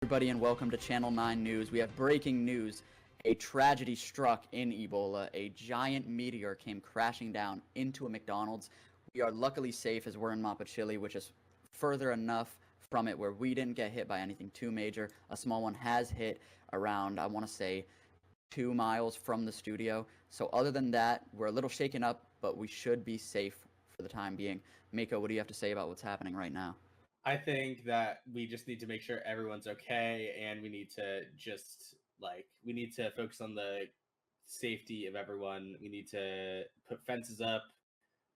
everybody, and welcome to Channel 9 News. We have breaking news. A tragedy struck in Ebowla. A giant meteor came crashing down into a McDonald's. We are luckily safe as we're in Mapachili, which is further enough from it where we didn't get hit by anything too major. A small one has hit around, I want to say, 2 miles from the studio. So other than that, we're a little shaken up, but we should be safe for the time being. Mako, what do you have to say about what's happening right now? I think that we just need to make sure everyone's okay, and we need to focus on the safety of everyone. We need to put fences up.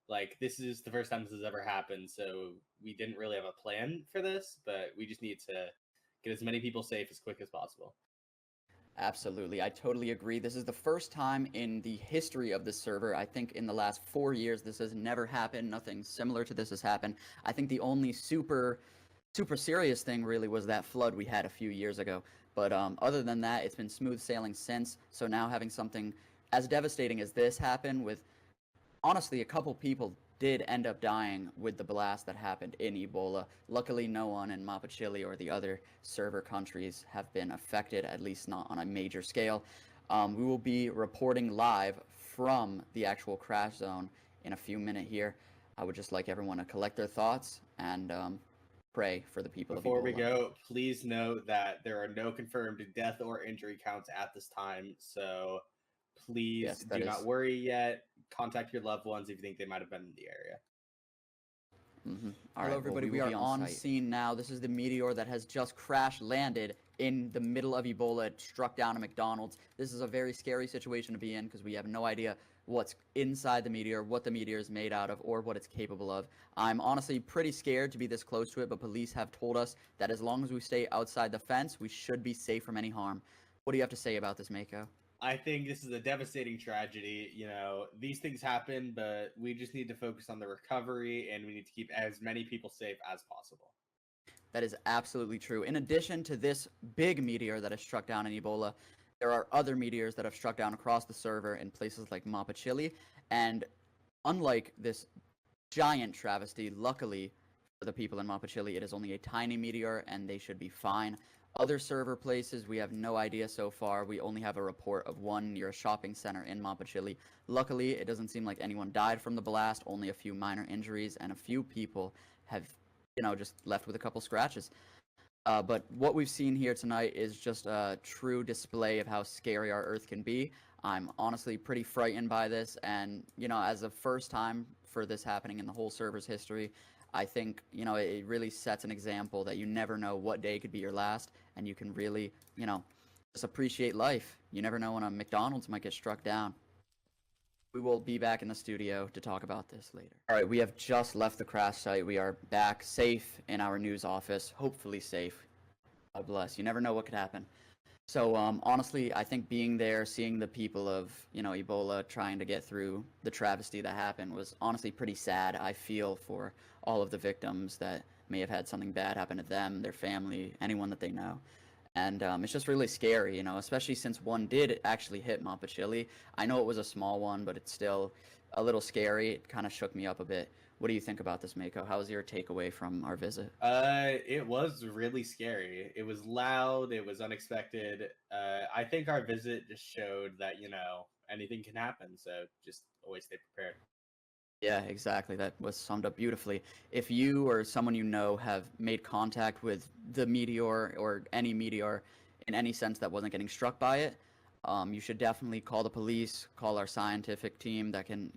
Like, this is the first time this has ever happened, so we didn't really have a plan for this, but we just need to get as many people safe as quick as possible. Absolutely, I totally agree. This is the first time in the history of this server. I think in the last 4 years, this has never happened. Nothing similar to this has happened. I think the only super serious thing really was that flood we had a few years ago. But other than that, it's been smooth sailing since. So now having something as devastating as this happen with, honestly, a couple people did end up dying with the blast that happened in Ebowla. Luckily, no one in Mapachili or the other server countries have been affected, at least not on a major scale. We will be reporting live from the actual crash zone in a few minutes here. I would just like everyone to collect their thoughts and pray for the people Before of Ebowla. we go, please note that there are no confirmed death or injury counts at this time, so please do not worry yet. Contact your loved ones if you think they might have been in the area. Hello, everybody. We are on scene now. This is the meteor that has just crash landed in the middle of Ebowla. It struck down a McDonald's. This is a very scary situation to be in because we have no idea what's inside the meteor, what the meteor is made out of, or what it's capable of. I'm honestly pretty scared to be this close to it, but police have told us that as long as we stay outside the fence, we should be safe from any harm. What do you have to say about this, Mako? I think this is a devastating tragedy. You know, these things happen, but we just need to focus on the recovery, and we need to keep as many people safe as possible. That is absolutely true. In addition to this big meteor that has struck down in Ebowla, there are other meteors that have struck down across the server in places like Mapachili, and unlike this giant travesty, luckily for the people in Mapachili, it is only a tiny meteor, and they should be fine. Other server places, we have no idea so far. We only have a report of one near a shopping center in Mapachili. Luckily, it doesn't seem like anyone died from the blast, only a few minor injuries, and a few people have, just left with a couple scratches. But what we've seen here tonight is just a true display of how scary our Earth can be. I'm honestly pretty frightened by this, and, as a first time for this happening in the whole server's history, I think, it really sets an example that you never know what day could be your last, and you can really, just appreciate life. You never know when a McDonald's might get struck down. We will be back in the studio to talk about this later. All right, we have just left the crash site. We are back safe in our news office, hopefully safe. God bless. You never know what could happen. So, honestly, I think being there, seeing the people of, Ebowla trying to get through the travesty that happened was honestly pretty sad. I feel for all of the victims that may have had something bad happen to them, their family, anyone that they know. And it's just really scary, especially since one did actually hit Mapachili. I know it was a small one, but it's still a little scary. It kind of shook me up a bit. What do you think about this, Mako? How was your takeaway from our visit? It was really scary. It was loud. It was unexpected. I think our visit just showed that, anything can happen. So just always stay prepared. Yeah, exactly. That was summed up beautifully. If you or someone you know have made contact with the meteor or any meteor in any sense that wasn't getting struck by it, you should definitely call the police, call our scientific team that can,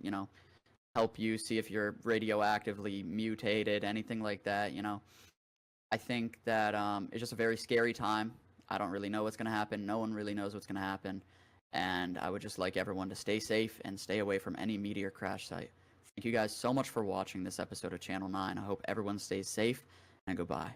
help you see if you're radioactively mutated, anything like that, I think that it's just a very scary time. I don't really know what's going to happen. No one really knows what's going to happen. And I would just like everyone to stay safe and stay away from any meteor crash site. Thank you guys so much for watching this episode of Channel 9. I hope everyone stays safe, and goodbye.